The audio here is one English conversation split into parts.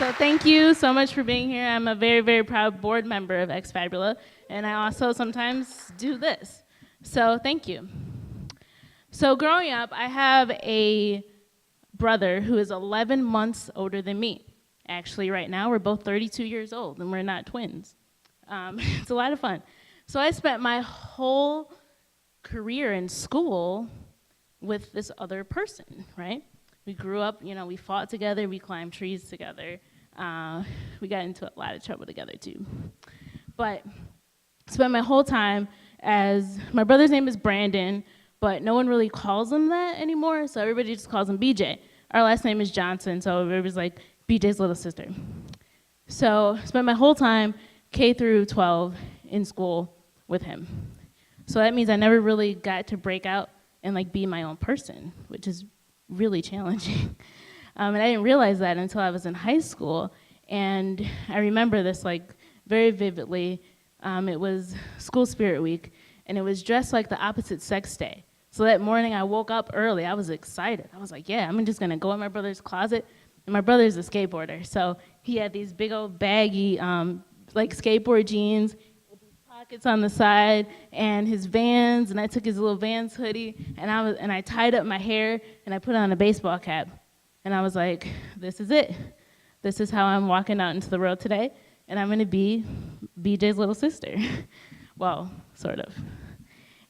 So thank you so much for being here. I'm a very, very proud board member of Ex Fabula, and I also sometimes do this. So thank you. So growing up, I have a brother who is 11 months older than me. Actually, right now, we're both 32 years old, and we're not twins. It's a lot of fun. So I spent my whole career in school with this other person, right? We grew up, we fought together, we climbed trees together. We got into a lot of trouble together too. But spent my whole time as, my brother's name is Brandon, but no one really calls him that anymore, so everybody just calls him BJ. Our last name is Johnson, so everybody's like, BJ's little sister. So spent my whole time, K through 12, in school with him. So that means I never really got to break out and be my own person, which is really challenging. And I didn't realize that until I was in high school. And I remember this very vividly. It was School Spirit Week, and it was dressed like the opposite sex day. So that morning I woke up early. I was excited. I was like, yeah, I'm just gonna go in my brother's closet. And my brother's a skateboarder, so he had these big old baggy skateboard jeans with these pockets on the side and his Vans, and I took his little Vans hoodie and I tied up my hair and I put on a baseball cap. And I was like, this is it. This is how I'm walking out into the world today, and I'm gonna be BJ's little sister. Well, sort of.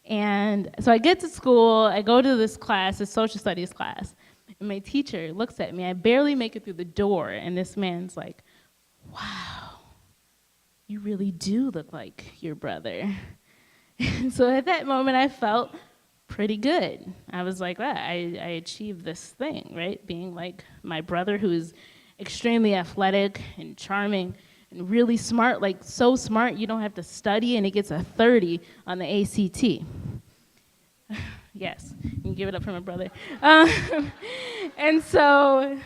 And so I get to school, I go to this class, this social studies class, and my teacher looks at me. I barely make it through the door, and this man's like, wow, you really do look like your brother. And so at that moment, I felt pretty good. I was like, wow, I achieved this thing, right? Being like my brother, who's extremely athletic and charming and really smart, so smart you don't have to study, and he gets a 30 on the ACT. Yes, you can give it up for my brother. And so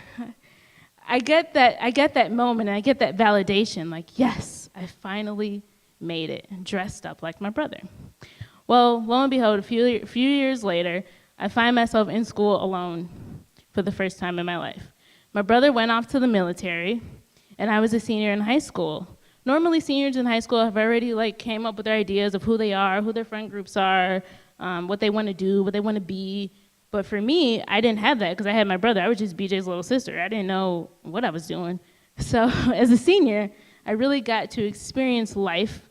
I get that moment, and I get that validation, yes, I finally made it, dressed up like my brother. Well, lo and behold, a few years later, I find myself in school alone for the first time in my life. My brother went off to the military, and I was a senior in high school. Normally, seniors in high school have already came up with their ideas of who they are, who their friend groups are, what they want to do, what they want to be. But for me, I didn't have that because I had my brother. I was just BJ's little sister. I didn't know what I was doing. So as a senior, I really got to experience life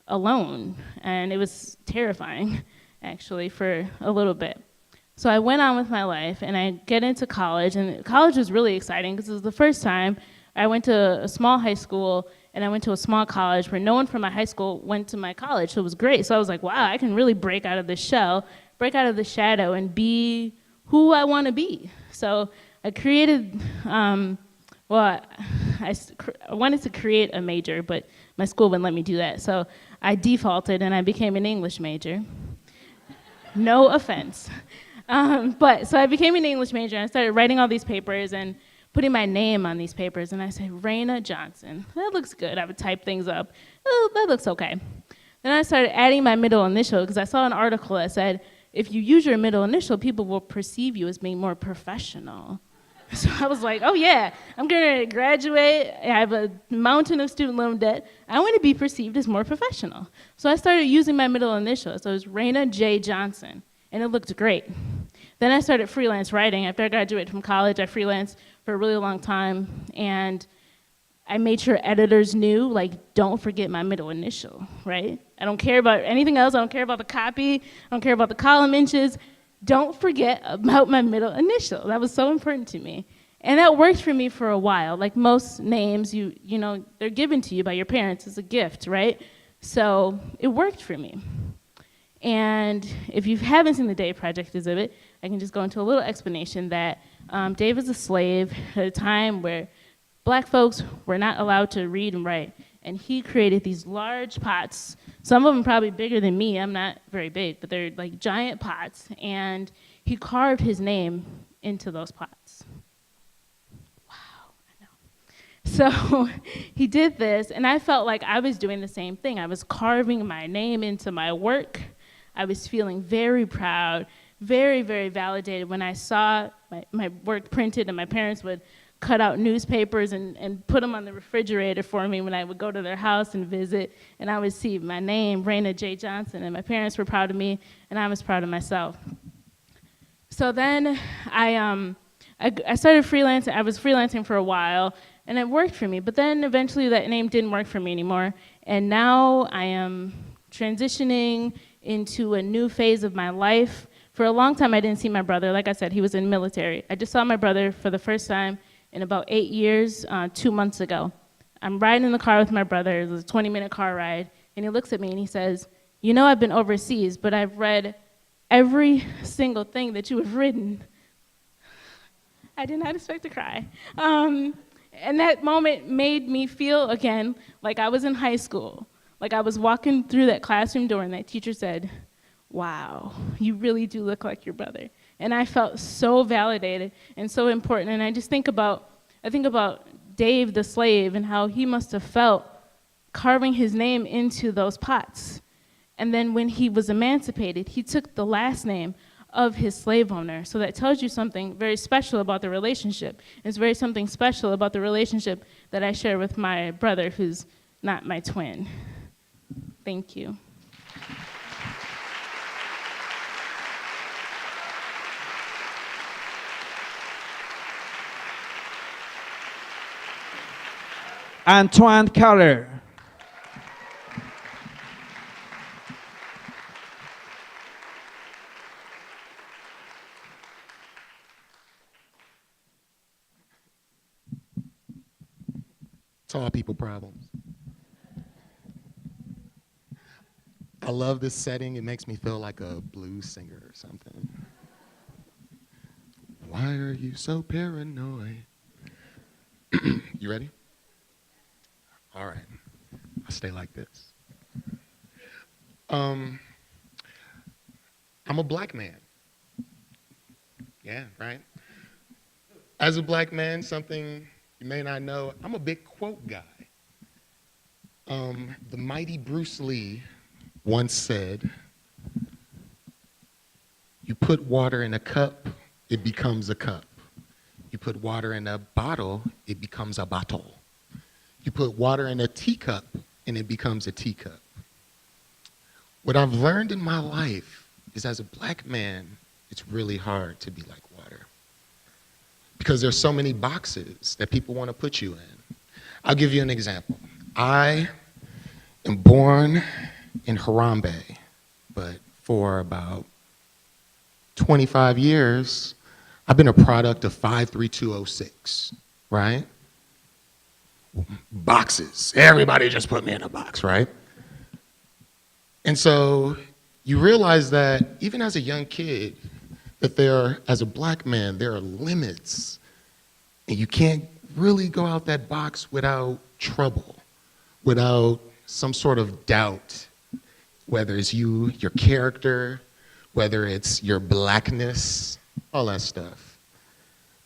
alone, and it was terrifying, actually, for a little bit. So I went on with my life, and I get into college, and college was really exciting because it was the first time I went to a small high school, and I went to a small college where no one from my high school went to my college, so it was great. So I was like, wow, I can really break out of the shell, break out of the shadow, and be who I want to be. So I created, I wanted to create a major, but my school wouldn't let me do that. So I defaulted, and I became an English major. No offense. So I became an English major, and I started writing all these papers and putting my name on these papers, and I said, Raina Johnson. That looks good. I would type things up. Oh, that looks okay. Then I started adding my middle initial because I saw an article that said, if you use your middle initial, people will perceive you as being more professional. So I was like, oh yeah, I'm going to graduate. I have a mountain of student loan debt. I want to be perceived as more professional. So I started using my middle initial. So it was Raina J. Johnson, and it looked great. Then I started freelance writing. After I graduated from college, I freelanced for a really long time, and I made sure editors knew, don't forget my middle initial, right? I don't care about anything else. I don't care about the copy. I don't care about the column inches. Don't forget about my middle initial. That was so important to me. And that worked for me for a while. Like most names, they're given to you by your parents as a gift, right? So it worked for me. And if you haven't seen the Dave Project exhibit, I can just go into a little explanation that Dave was a slave at a time where black folks were not allowed to read and write. And he created these large pots. Some of them probably bigger than me. I'm not very big, but they're like giant pots. And he carved his name into those pots. Wow, I know. So he did this, and I felt like I was doing the same thing. I was carving my name into my work. I was feeling very proud, very, very validated when I saw my work printed, and my parents would cut out newspapers and put them on the refrigerator for me when I would go to their house and visit, and I would see my name, Raina J. Johnson, and my parents were proud of me, and I was proud of myself. So then I started freelancing. I was freelancing for a while, and it worked for me, but then eventually that name didn't work for me anymore, and now I am transitioning into a new phase of my life. For a long time, I didn't see my brother. Like I said, he was in the military. I just saw my brother for the first time in about 8 years, 2 months ago. I'm riding in the car with my brother. It was a 20-minute car ride. And he looks at me and he says, "You know, I've been overseas, but I've read every single thing that you have written." I did not expect to cry. And that moment made me feel, again, like I was in high school. Like I was walking through that classroom door and that teacher said, "Wow, you really do look like your brother." And I felt so validated and so important. And I think about Dave the slave and how he must have felt carving his name into those pots. And then when he was emancipated, he took the last name of his slave owner. So that tells you something very special about the relationship. It's very something special about the relationship that I share with my brother, who's not my twin. Thank you. Antoine Keller. Tall people problems. I love this setting. It makes me feel like a blues singer or something. Why are you so paranoid? You ready? All right. I'll stay like this. I'm a black man. Yeah, right? As a black man, something you may not know, I'm a big quote guy. The mighty Bruce Lee once said, "You put water in a cup, it becomes a cup. You put water in a bottle, it becomes a bottle. You put water in a teacup, and it becomes a teacup." What I've learned in my life is as a black man, it's really hard to be like water. Because there's so many boxes that people want to put you in. I'll give you an example. I am born in Harambee, but for about 25 years, I've been a product of 53206, right? Boxes. Everybody just put me in a box, right? And so you realize that even as a young kid, that as a black man, there are limits. And you can't really go out that box without trouble, without some sort of doubt, whether it's your character, whether it's your blackness, all that stuff.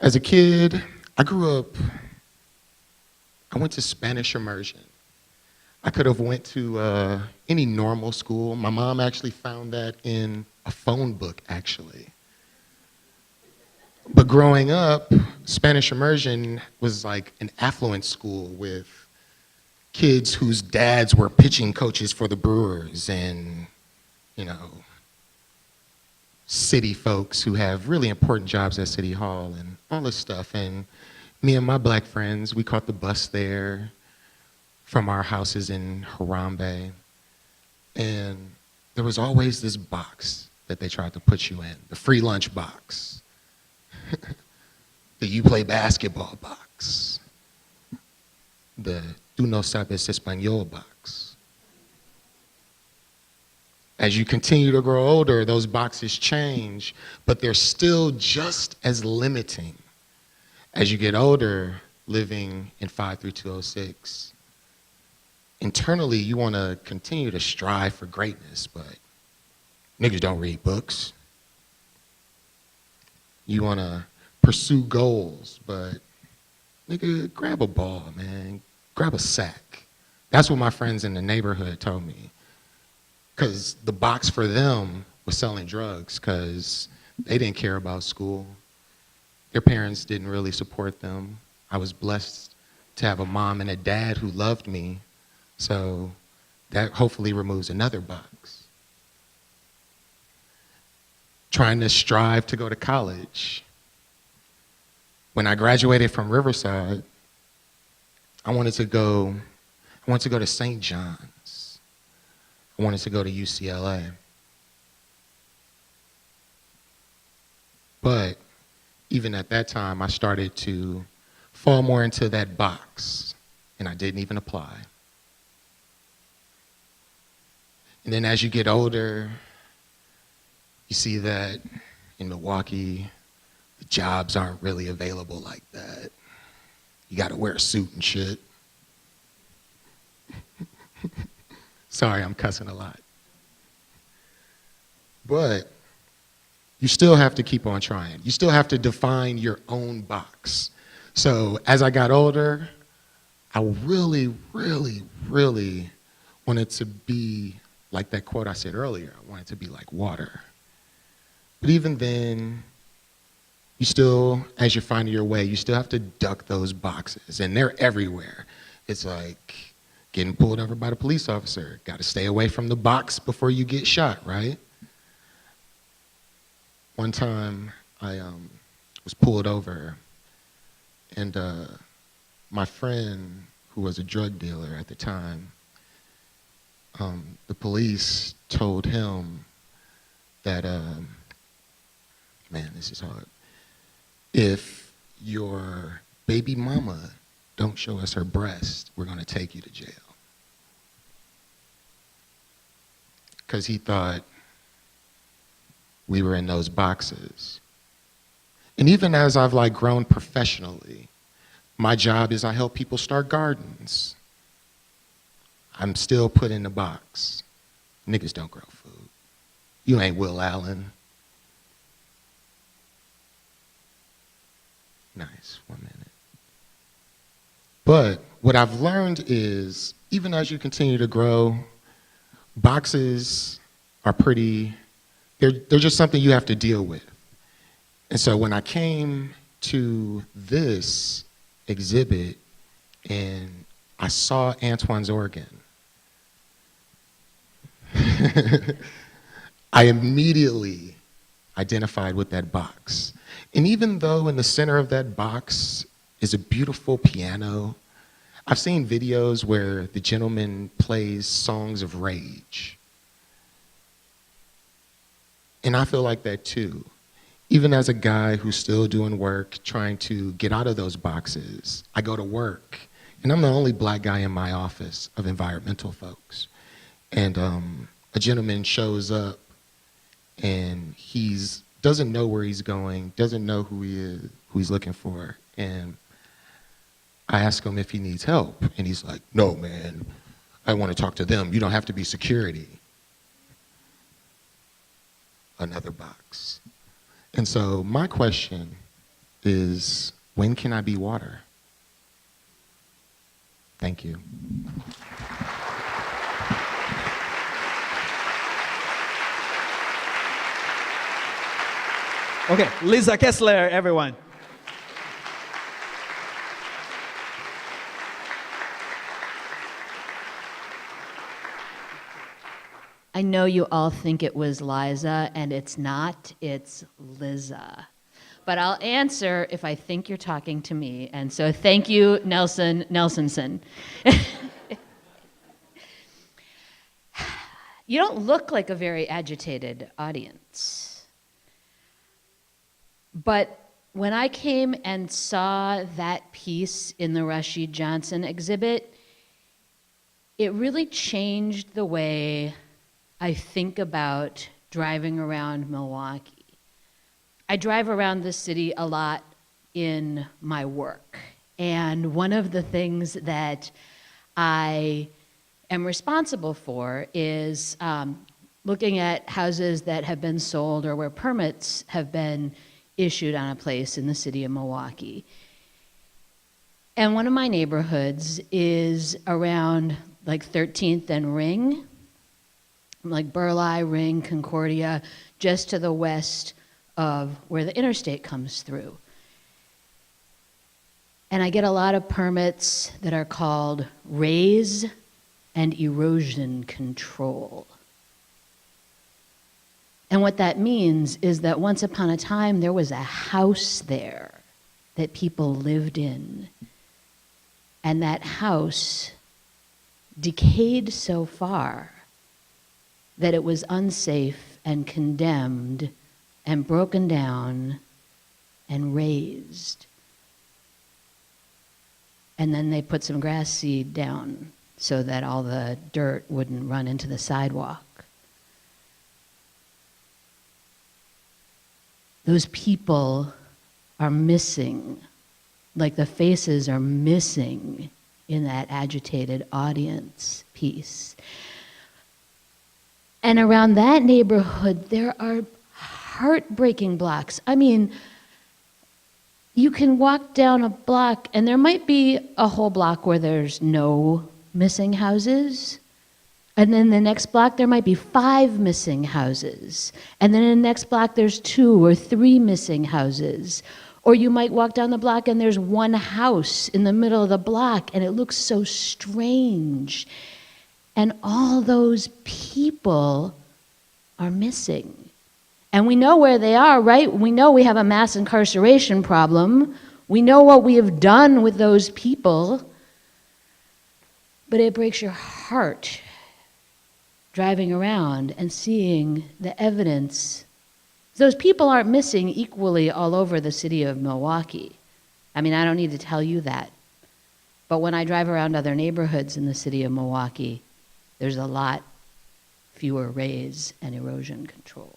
As a kid, I went to Spanish immersion. I could have went to any normal school. My mom actually found that in a phone book, actually. But growing up, Spanish immersion was like an affluent school with kids whose dads were pitching coaches for the Brewers and, city folks who have really important jobs at City Hall and all this stuff. And me and my black friends, we caught the bus there from our houses in Harambee. And there was always this box that they tried to put you in, the free lunch box, the you play basketball box, the tú no sabes español box. As you continue to grow older, those boxes change, but they're still just as limiting. As you get older, living in 53206, internally you want to continue to strive for greatness, but niggas don't read books. You want to pursue goals, but nigga, grab a ball, man. Grab a sack. That's what my friends in the neighborhood told me. Because the box for them was selling drugs because they didn't care about school. Their parents didn't really support them. I was blessed to have a mom and a dad who loved me, so that hopefully removes another box. Trying to strive to go to college. When I graduated from Riverside, I wanted to go to St. John's. I wanted to go to UCLA. But even at that time, I started to fall more into that box, and I didn't even apply. And then as you get older, you see that in Milwaukee, the jobs aren't really available like that. You gotta wear a suit and shit. Sorry, I'm cussing a lot. But you still have to keep on trying. You still have to define your own box. So as I got older, I really, really, really wanted to be like that quote I said earlier. I wanted to be like water. But even then, you still, as you're finding your way, you still have to duck those boxes, and they're everywhere. It's like getting pulled over by the police officer. Got to stay away from the box before you get shot, right? One time, I was pulled over, and my friend, who was a drug dealer at the time, the police told him that, man, this is hard. If your baby mama don't show us her breast, we're gonna take you to jail. Because he thought we were in those boxes. And even as I've like grown professionally, my job is I help people start gardens. I'm still put in the box. Niggas don't grow food. You ain't Will Allen. Nice, 1 minute. But what I've learned is, even as you continue to grow, boxes are they're just something you have to deal with. And so when I came to this exhibit and I saw Antoine's organ, I immediately identified with that box. And even though in the center of that box is a beautiful piano, I've seen videos where the gentleman plays songs of rage. And I feel like that too. Even as a guy who's still doing work, trying to get out of those boxes, I go to work, and I'm the only black guy in my office of environmental folks. And a gentleman shows up, and doesn't know where he's going, doesn't know who he is, who he's looking for. And I ask him if he needs help. And he's like, no, man, I want to talk to them. You don't have to be security. Another box. And so my question is, when can I be water? Thank you. Okay, Liza Kessler, everyone. I know you all think it was Liza, and it's not, it's Liza. But I'll answer if I think you're talking to me, and so thank you, Nelsonson. You don't look like a very agitated audience. But when I came and saw that piece in the Rashid Johnson exhibit, it really changed the way I think about driving around Milwaukee. I drive around the city a lot in my work. And one of the things that I am responsible for is looking at houses that have been sold or where permits have been issued on a place in the city of Milwaukee. And one of my neighborhoods is around like 13th and Ring, like Burleigh, Ring, Concordia, just to the west of where the interstate comes through. And I get a lot of permits that are called raise and erosion control. And what that means is that once upon a time, there was a house there that people lived in. And that house decayed so far that it was unsafe and condemned and broken down and raised. And then they put some grass seed down so that all the dirt wouldn't run into the sidewalk. Those people are missing, like the faces are missing in that agitated audience piece. And around that neighborhood, there are heartbreaking blocks. I mean, you can walk down a block and there might be a whole block where there's no missing houses. And then the next block, there might be 5 missing houses. And then in the next block, there's 2 or 3 missing houses. Or you might walk down the block and there's one house in the middle of the block and it looks so strange. And all those people are missing. And we know where they are, right? We know we have a mass incarceration problem. We know what we have done with those people. But it breaks your heart driving around and seeing the evidence. Those people aren't missing equally all over the city of Milwaukee. I mean, I don't need to tell you that. But when I drive around other neighborhoods in the city of Milwaukee, there's a lot fewer raise and erosion control.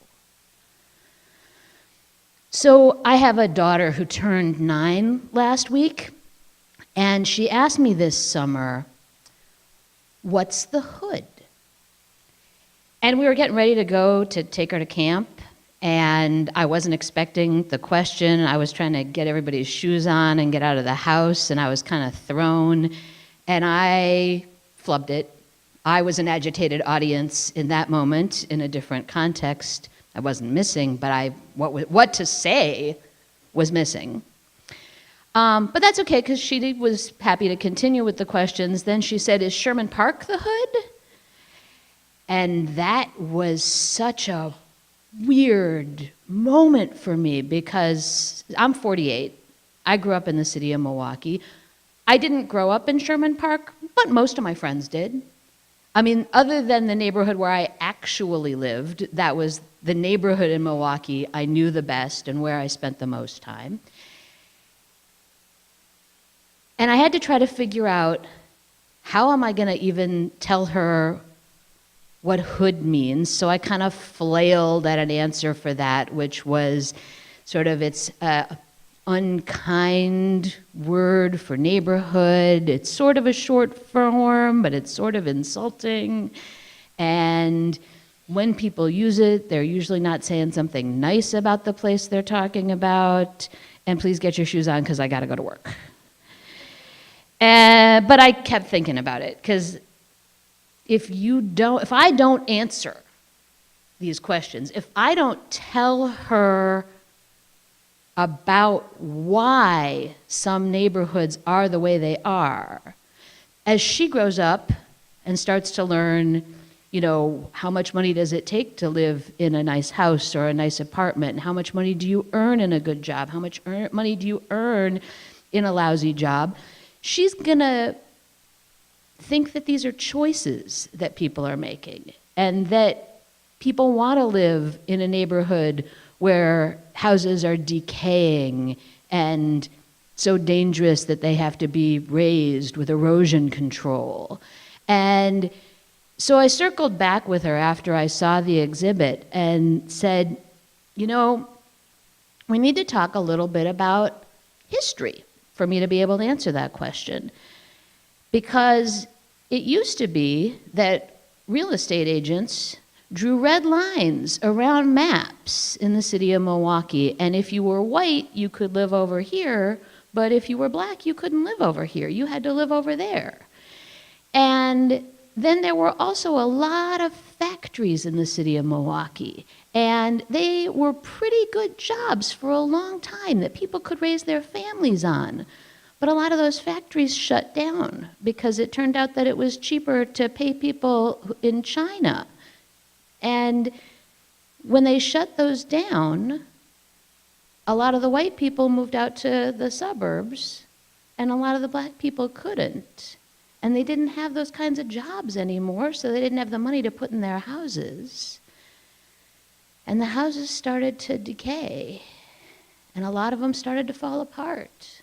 So I have a daughter who turned 9 last week, and she asked me this summer, what's the hood? And we were getting ready to go to take her to camp, and I wasn't expecting the question. I was trying to get everybody's shoes on and get out of the house, and I was kind of thrown, and I flubbed it. I was an agitated audience in that moment in a different context. I wasn't missing, but what to say was missing. But that's okay, because she was happy to continue with the questions. Then she said, is Sherman Park the hood? And that was such a weird moment for me, because I'm 48. I grew up in the city of Milwaukee. I didn't grow up in Sherman Park, but most of my friends did. I mean, other than the neighborhood where I actually lived, that was the neighborhood in Milwaukee I knew the best and where I spent the most time. And I had to try to figure out, how am I going to even tell her what hood means? So I kind of flailed at an answer for that, which was sort of it's unkind word for neighborhood. It's sort of a short form, but it's sort of insulting. And when people use it, they're usually not saying something nice about the place they're talking about. And please get your shoes on, because I got to go to work. But I kept thinking about it, because if I don't answer these questions, if I don't tell her about why some neighborhoods are the way they are, as she grows up and starts to learn, how much money does it take to live in a nice house or a nice apartment, and how much money do you earn in a good job, how much money do you earn in a lousy job, she's gonna think that these are choices that people are making, and that people want to live in a neighborhood where houses are decaying and so dangerous that they have to be raised with erosion control. And so I circled back with her after I saw the exhibit and said, we need to talk a little bit about history for me to be able to answer that question. Because it used to be that real estate agents drew red lines around maps in the city of Milwaukee. And if you were white, you could live over here, but if you were black, you couldn't live over here. You had to live over there. And then there were also a lot of factories in the city of Milwaukee. And they were pretty good jobs for a long time that people could raise their families on. But a lot of those factories shut down because it turned out that it was cheaper to pay people in China. And when they shut those down, a lot of the white people moved out to the suburbs, and a lot of the black people couldn't. And they didn't have those kinds of jobs anymore, so they didn't have the money to put in their houses. And the houses started to decay, and a lot of them started to fall apart.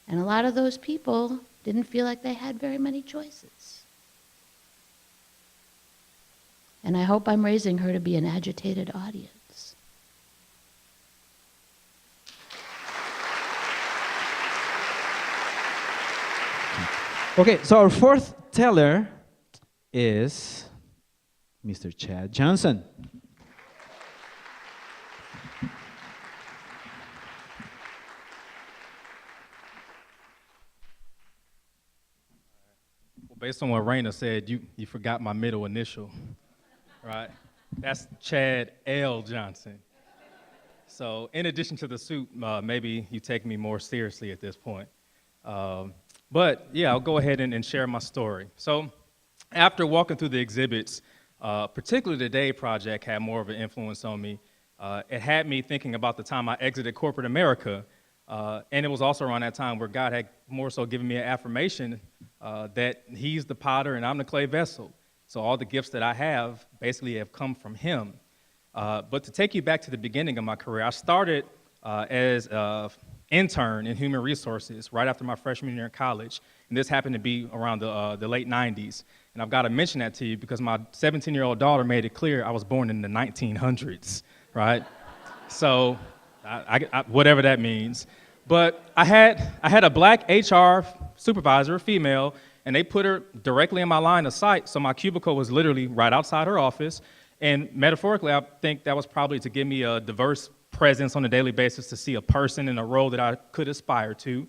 And a lot of those people didn't feel like they had very many choices. And I hope I'm raising her to be an agitated audience. Okay, so our fourth teller is Mr. Chad Johnson. Based on what Raina said, you forgot my middle initial, right? That's Chad L. Johnson. So in addition to the suit, maybe you take me more seriously at this point. But yeah, I'll go ahead and share my story. So after walking through the exhibits, particularly the Day Project had more of an influence on me. It had me thinking about the time I exited corporate America. And it was also around that time where God had more so given me an affirmation that he's the potter and I'm the clay vessel. So all the gifts that I have basically have come from him. But to take you back to the beginning of my career, I started as an intern in human resources right after my freshman year in college. And this happened to be around the late 90s. And I've got to mention that to you because my 17-year-old daughter made it clear I was born in the 1900s, right? So whatever that means. But I had a black HR supervisor, female, and they put her directly in my line of sight, so my cubicle was literally right outside her office. And metaphorically, I think that was probably to give me a diverse presence on a daily basis to see a person in a role that I could aspire to.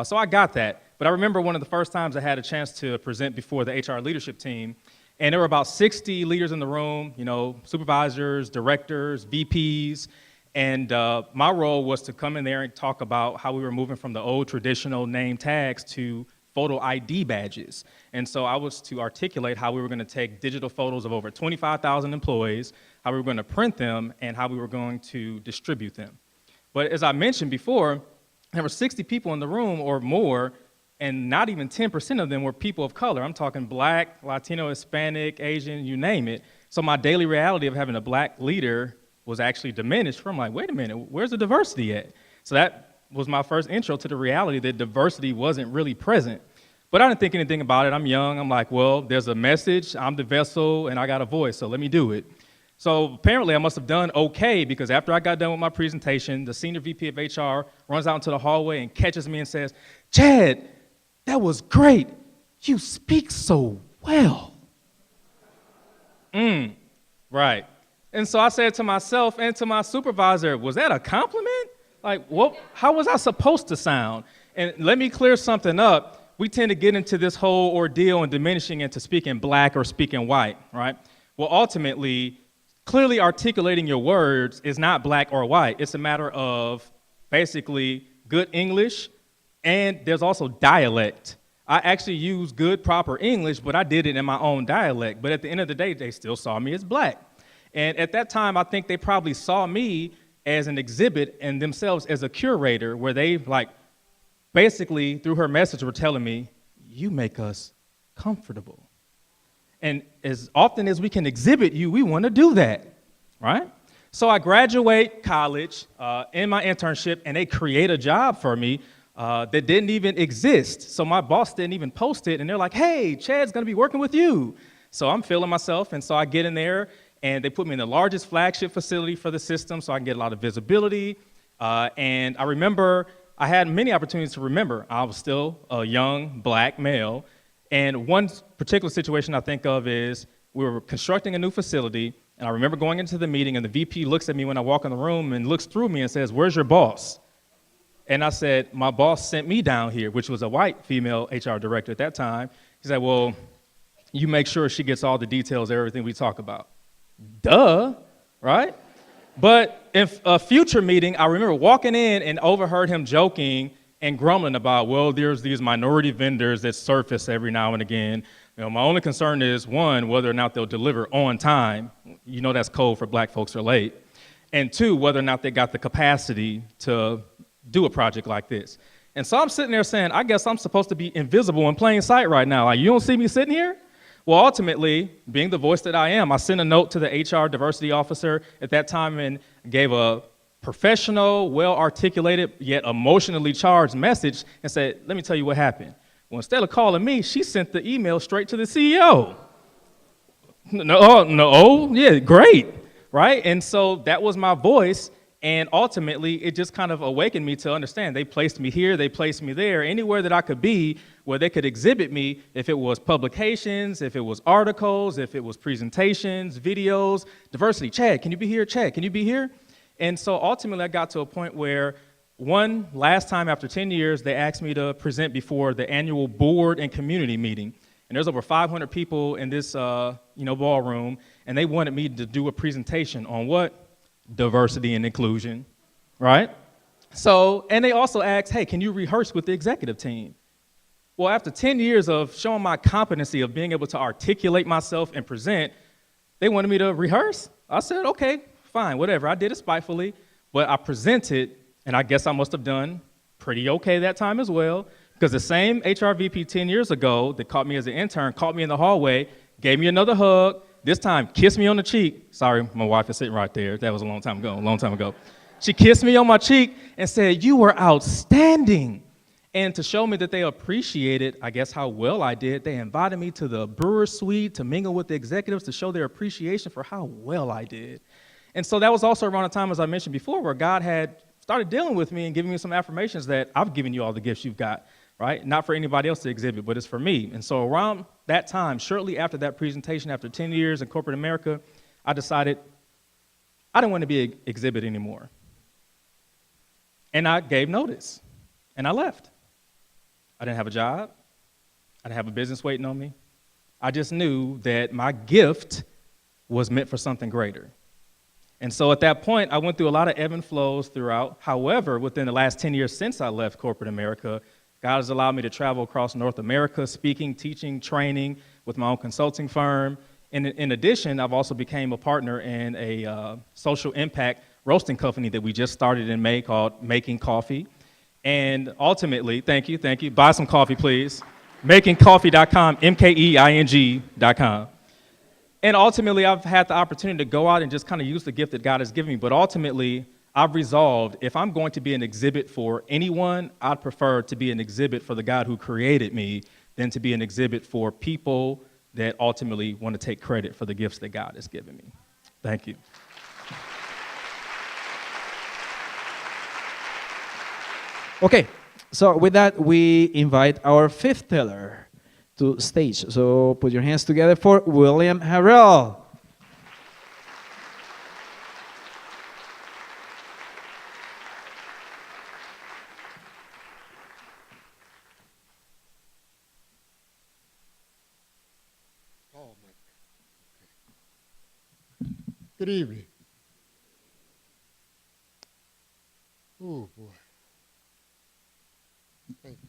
So I got that. But I remember one of the first times I had a chance to present before the HR leadership team, and there were about 60 leaders in the room, you know, supervisors, directors, VPs, and my role was to come in there and talk about how we were moving from the old traditional name tags to photo ID badges. And so I was to articulate how we were going to take digital photos of over 25,000 employees, how we were going to print them, and how we were going to distribute them. But as I mentioned before, there were 60 people in the room or more, and not even 10% of them were people of color. I'm talking black, Latino, Hispanic, Asian, you name it. So my daily reality of having a black leader was actually diminished from like, wait a minute, where's the diversity at? So that was my first intro to the reality that diversity wasn't really present. But I didn't think anything about it. I'm young. I'm like, well, there's a message. I'm the vessel, and I got a voice, so let me do it. So apparently I must have done okay because after I got done with my presentation, the senior VP of HR runs out into the hallway and catches me and says, Chad, that was great. You speak so well. Right. And so I said to myself and to my supervisor, was that a compliment? Like, what? How was I supposed to sound? And let me clear something up. We tend to get into this whole ordeal and diminishing into speaking black or speaking white, right? Well, ultimately, clearly articulating your words is not black or white. It's a matter of basically good English, and there's also dialect. I actually use good, proper English, but I did it in my own dialect. But at the end of the day, they still saw me as black. And at that time, I think they probably saw me as an exhibit and themselves as a curator, where they, like, basically, through her message, were telling me, you make us comfortable. And as often as we can exhibit you, we want to do that, right? So I graduate college in my internship, and they create a job for me that didn't even exist. So my boss didn't even post it, and they're like, hey, Chad's going to be working with you. So I'm feeling myself, and so I get in there, and they put me in the largest flagship facility for the system so I can get a lot of visibility. And I remember I had many opportunities to remember. I was still a young black male. And one particular situation I think of is we were constructing a new facility, and I remember going into the meeting, and the VP looks at me when I walk in the room and looks through me and says, where's your boss? And I said, my boss sent me down here, which was a white female HR director at that time. He said, well, you make sure she gets all the details of everything we talk about. Duh, right? But in a future meeting, I remember walking in and overheard him joking and grumbling about, well, there's these minority vendors that surface every now and again. My only concern is, one, whether or not they'll deliver on time. You know that's code for black folks are late. And two, whether or not they got the capacity to do a project like this. And so I'm sitting there saying, I guess I'm supposed to be invisible in plain sight right now. Like, you don't see me sitting here? Well, ultimately, being the voice that I am, I sent a note to the HR diversity officer at that time and gave a professional, well-articulated, yet emotionally charged message and said, let me tell you what happened. Well, instead of calling me, she sent the email straight to the CEO. Yeah, great, right? And so that was my voice, and ultimately, it just kind of awakened me to understand they placed me here, they placed me there, anywhere that I could be where they could exhibit me, if it was publications, if it was articles, if it was presentations, videos, diversity. Chad, can you be here? Chad, can you be here? And so ultimately, I got to a point where, last time after 10 years, they asked me to present before the annual board and community meeting. And there's over 500 people in this ballroom, and they wanted me to do a presentation on what? Diversity and inclusion, right? So, and they also asked, hey, can you rehearse with the executive team? Well, after 10 years of showing my competency of being able to articulate myself and present, they wanted me to rehearse. I said, okay, fine, whatever. I did it spitefully, but I presented, and I guess I must have done pretty okay that time as well, because the same HR VP 10 years ago that caught me as an intern caught me in the hallway, gave me another hug, this time kissed me on the cheek. Sorry, my wife is sitting right there. That was a long time ago. She kissed me on my cheek and said, you were outstanding. And to show me that they appreciated, I guess, how well I did, they invited me to the brewer suite to mingle with the executives to show their appreciation for how well I did. And so that was also around the time, as I mentioned before, where God had started dealing with me and giving me some affirmations that I've given you all the gifts you've got, right? Not for anybody else to exhibit, but it's for me. And so around that time, shortly after that presentation, after 10 years in corporate America, I decided I didn't want to be an exhibit anymore. And I gave notice, and I left. I didn't have a job. I didn't have a business waiting on me. I just knew that my gift was meant for something greater. And so at that point, I went through a lot of ebb and flows throughout. However, within the last 10 years since I left corporate America, God has allowed me to travel across North America, speaking, teaching, training with my own consulting firm. And in addition, I've also became a partner in a social impact roasting company that we just started in May called Making Coffee. And ultimately, thank you, buy some coffee, please. Makingcoffee.com, MKEING.com. And ultimately, I've had the opportunity to go out and just kind of use the gift that God has given me. But ultimately, I've resolved, if I'm going to be an exhibit for anyone, I'd prefer to be an exhibit for the God who created me than to be an exhibit for people that ultimately want to take credit for the gifts that God has given me. Thank you. Okay, so with that, we invite our fifth teller to stage. So put your hands together for William Harrell. Good evening. Oh, boy. Thank you.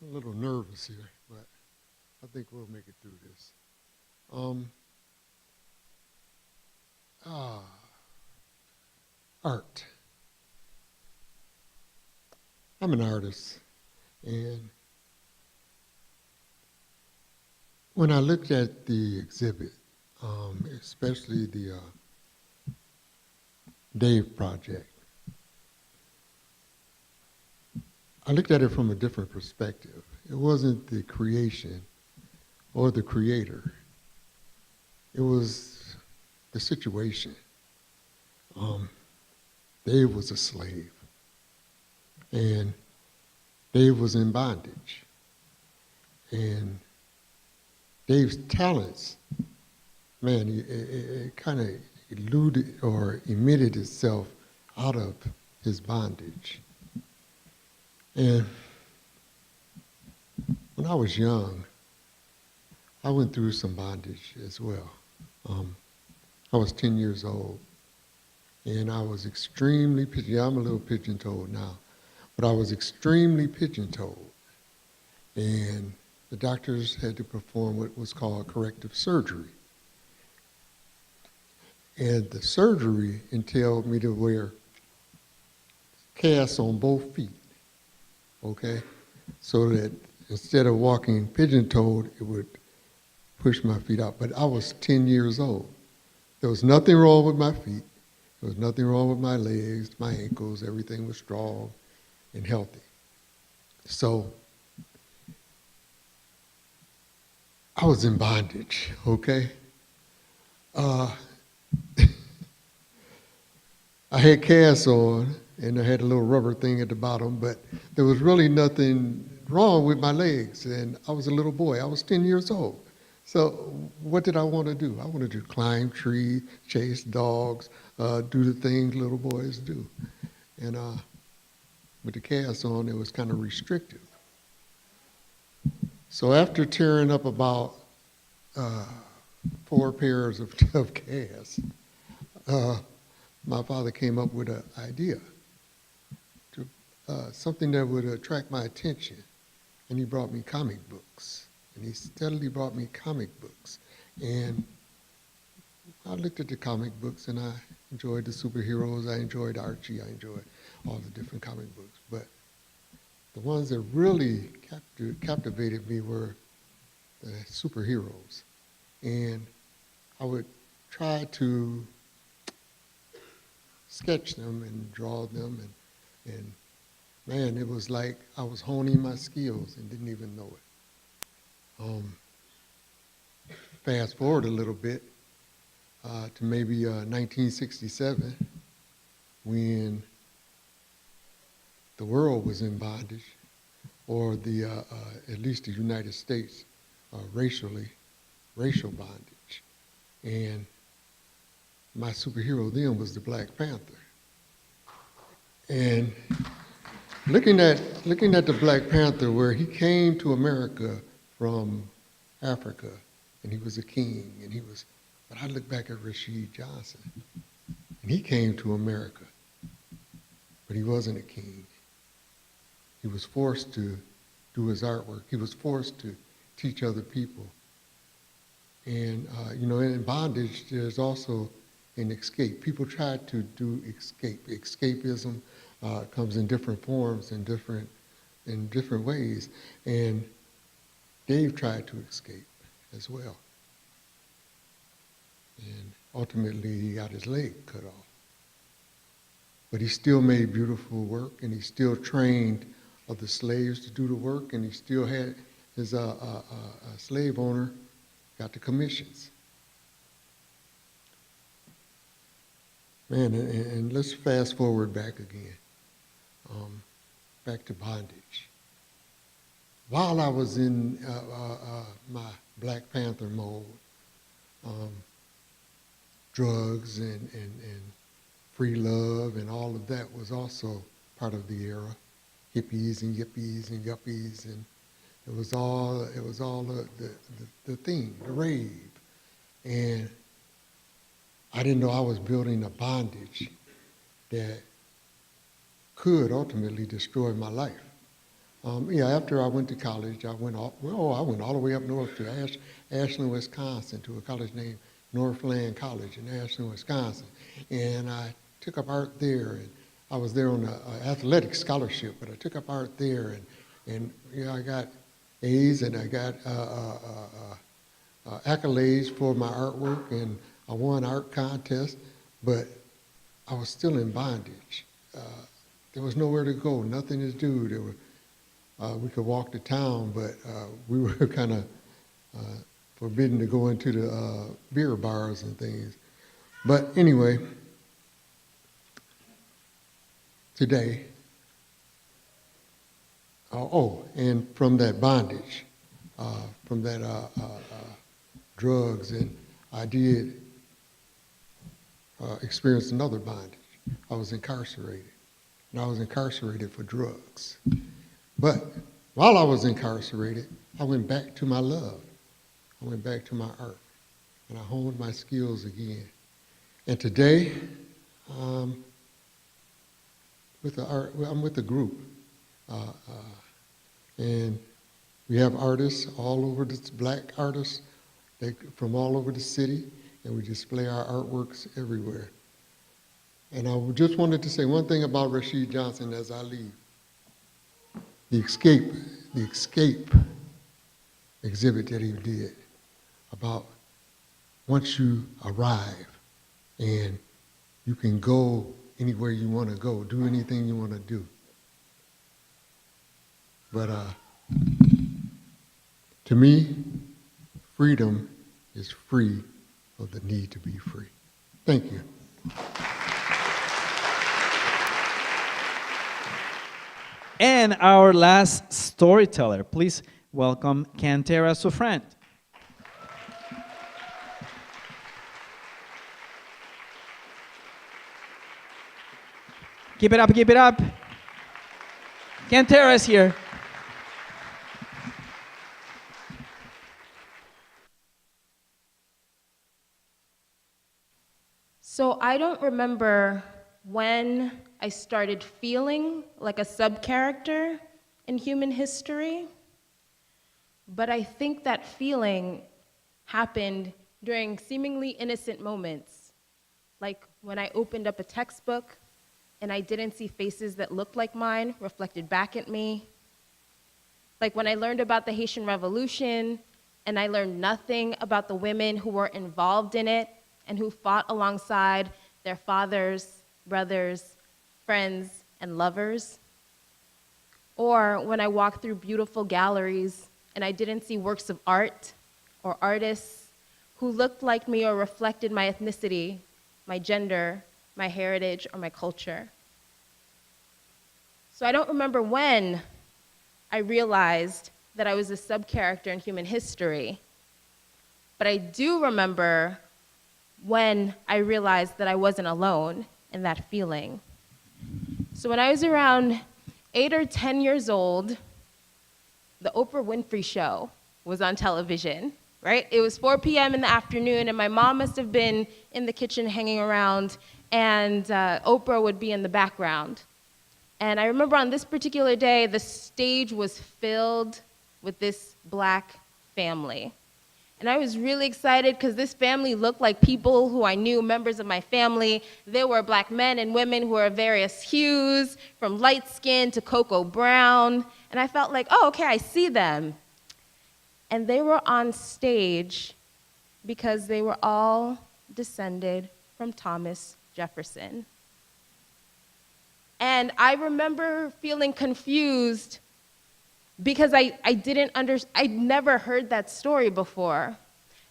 I'm a little nervous here, but I think we'll make it through this. Art. I'm an artist, and when I looked at the exhibit, especially the Dave project, I looked at it from a different perspective. It wasn't the creation or the creator. It was the situation. Dave was a slave, and Dave was in bondage. And Dave's talents, man, it kind of eluded or emitted itself out of his bondage. And when I was young, I went through some bondage as well. I was 10 years old, And I was extremely I'm a little pigeon-toed now, but I was extremely pigeon-toed. And the doctors had to perform what was called corrective surgery. And the surgery entailed me to wear casts on both feet, okay? So that instead of walking pigeon-toed, it would push my feet out. But I was 10 years old. There was nothing wrong with my feet. There was nothing wrong with my legs, my ankles. Everything was strong and healthy. So I was in bondage, okay? I had casts on, and I had a little rubber thing at the bottom, but there was really nothing wrong with my legs, and I was a little boy. I was 10 years old. So what did I want to do? I wanted to climb trees, chase dogs, do the things little boys do. And with the cast on, it was kind of restrictive. So after tearing up about 4 pairs of casts, my father came up with an idea, to, something that would attract my attention. And he brought me comic books. And he steadily brought me comic books. And I looked at the comic books, and I enjoyed the superheroes. I enjoyed Archie. I enjoyed all the different comic books. But the ones that really captivated me were the superheroes. And I would try to sketch them and draw them. And man, it was like I was honing my skills and didn't even know it. Fast forward a little bit to maybe 1967, when the world was in bondage, or at least the United States, racial bondage. And my superhero then was the Black Panther. And looking at the Black Panther, where he came to America from Africa, and he was a king, but I look back at Rashid Johnson, and he came to America, but he wasn't a king. He was forced to do his artwork. He was forced to teach other people. And, in bondage, there's also an escape. People try to do escape. Escapism comes in different forms and in different ways. And Dave tried to escape as well. And ultimately, he got his leg cut off. But he still made beautiful work, and he still trained other slaves to do the work, and he still had his slave owner got the commissions. Man, and let's fast forward back again, back to bondage. While I was in my Black Panther mode, drugs and free love and all of that was also part of the era. Hippies and yippies and yuppies, and it was all the thing, the rave. And I didn't know I was building a bondage that could ultimately destroy my life. After I went to college, I went all the way up north to Ashland, Wisconsin, to a college named Northland College in Ashland, Wisconsin. And I took up art there, and I was there on an athletic scholarship, but I took up art there, and I got A's, and I got accolades for my artwork, and I won art contests, but I was still in bondage. There was nowhere to go, nothing to do. We could walk to town, but we were kind of forbidden to go into the beer bars and things. But anyway, today, and from that bondage, from that drugs, and I did experience another bondage. I was incarcerated, and I was incarcerated for drugs. But while I was incarcerated, I went back to my love. I went back to my art, and I honed my skills again. And today, with the art, well, I'm with the group. And we have artists all over, this black artists from all over the city, and we display our artworks everywhere. And I just wanted to say one thing about Rashid Johnson as I leave. The escape exhibit that he did about once you arrive and you can go anywhere you want to go, do anything you want to do. But to me, freedom is free of the need to be free. Thank you. And our last storyteller, please welcome Kantara Souffrant. Keep it up, keep it up. Kantara is here. So I don't remember when I started feeling like a sub-character in human history, but I think that feeling happened during seemingly innocent moments, like when I opened up a textbook and I didn't see faces that looked like mine reflected back at me, like when I learned about the Haitian Revolution and I learned nothing about the women who were involved in it and who fought alongside their fathers, brothers, friends, and lovers. Or when I walked through beautiful galleries and I didn't see works of art or artists who looked like me or reflected my ethnicity, my gender, my heritage, or my culture. So I don't remember when I realized that I was a sub-character in human history, but I do remember when I realized that I wasn't alone in that feeling. So when I was around 8 or 10 years old, the Oprah Winfrey Show was on television, right? It was 4 p.m. in the afternoon, and my mom must have been in the kitchen hanging around, and Oprah would be in the background. And I remember on this particular day, the stage was filled with this black family. And I was really excited because this family looked like people who I knew, members of my family. There were black men and women who were of various hues, from light skin to cocoa brown. And I felt like, oh, okay, I see them. And they were on stage because they were all descended from Thomas Jefferson. And I remember feeling confused because I'd never heard that story before.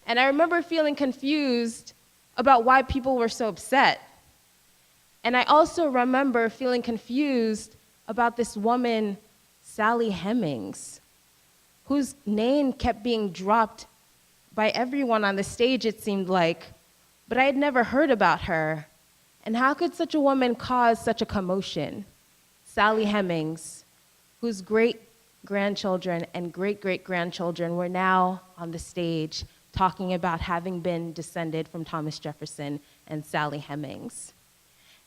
And I remember feeling confused about why people were so upset. And I also remember feeling confused about this woman, Sally Hemings, whose name kept being dropped by everyone on the stage, it seemed like, but I had never heard about her. And how could such a woman cause such a commotion? Sally Hemings, whose great-grandchildren and great-great-grandchildren were now on the stage talking about having been descended from Thomas Jefferson and Sally Hemings.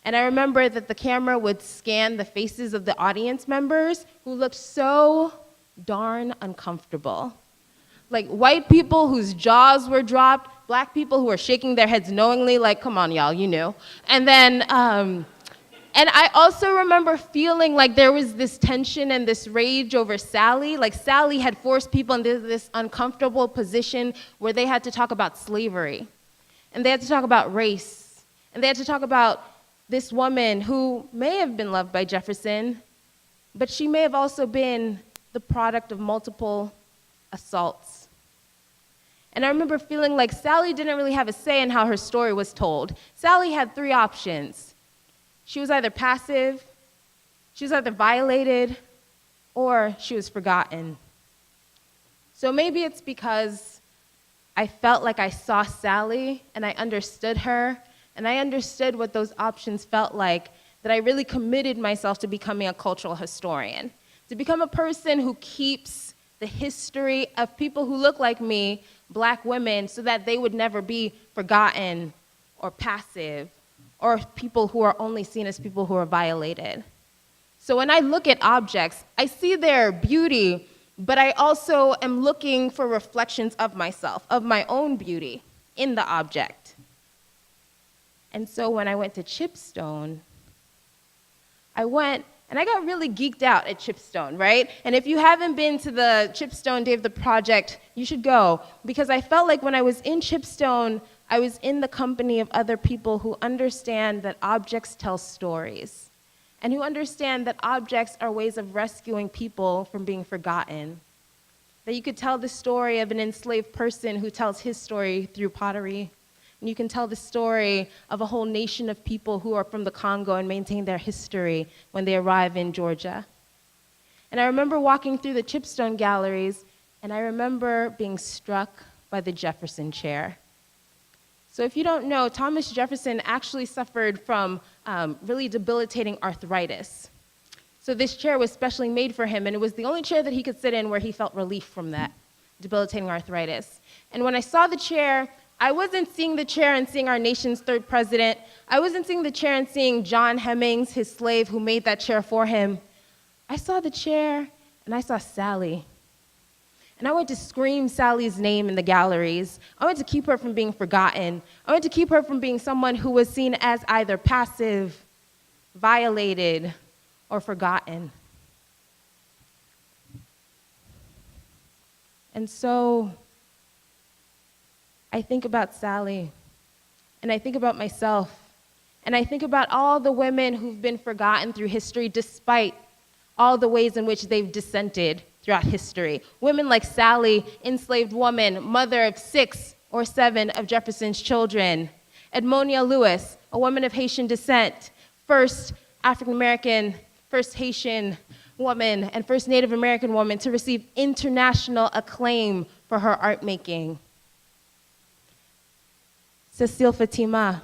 And I remember that the camera would scan the faces of the audience members who looked so darn uncomfortable. Like white people whose jaws were dropped, black people who were shaking their heads knowingly, like, come on, y'all, you knew. And then, and I also remember feeling like there was this tension and this rage over Sally. Like Sally had forced people into this uncomfortable position where they had to talk about slavery. And they had to talk about race. And they had to talk about this woman who may have been loved by Jefferson, but she may have also been the product of multiple assaults. And I remember feeling like Sally didn't really have a say in how her story was told. Sally had 3 options. She was either passive, she was either violated, or she was forgotten. So maybe it's because I felt like I saw Sally and I understood her and I understood what those options felt like, that I really committed myself to becoming a cultural historian, to become a person who keeps the history of people who look like me, black women, so that they would never be forgotten or passive or people who are only seen as people who are violated. So when I look at objects, I see their beauty, but I also am looking for reflections of myself, of my own beauty in the object. And so when I went to Chipstone, I went and I got really geeked out at Chipstone, right? And if you haven't been to the Chipstone Day of the Project, you should go, because I felt like when I was in Chipstone, I was in the company of other people who understand that objects tell stories, and who understand that objects are ways of rescuing people from being forgotten. That you could tell the story of an enslaved person who tells his story through pottery, and you can tell the story of a whole nation of people who are from the Congo and maintain their history when they arrive in Georgia. And I remember walking through the Chipstone galleries, and I remember being struck by the Jefferson chair. So if you don't know, Thomas Jefferson actually suffered from really debilitating arthritis. So this chair was specially made for him, and it was the only chair that he could sit in where he felt relief from that debilitating arthritis. And when I saw the chair, I wasn't seeing the chair and seeing our nation's third president. I wasn't seeing the chair and seeing John Hemmings, his slave who made that chair for him. I saw the chair, and I saw Sally. And I went to scream Sally's name in the galleries. I went to keep her from being forgotten. I went to keep her from being someone who was seen as either passive, violated, or forgotten. And so I think about Sally, and I think about myself, and I think about all the women who've been forgotten through history despite all the ways in which they've dissented throughout history. Women like Sally, enslaved woman, mother of 6 or 7 of Jefferson's children. Edmonia Lewis, a woman of Haitian descent, first African-American, first Haitian woman, and first Native American woman to receive international acclaim for her art making. Cecile Fatima,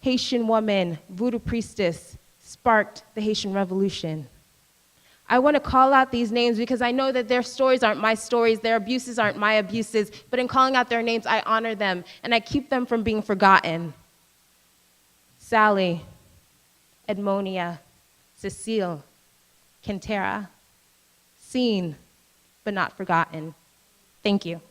Haitian woman, voodoo priestess, sparked the Haitian Revolution. I want to call out these names because I know that their stories aren't my stories, their abuses aren't my abuses, but in calling out their names, I honor them, and I keep them from being forgotten. Sally, Edmonia, Cecile, Cantara, seen, but not forgotten. Thank you.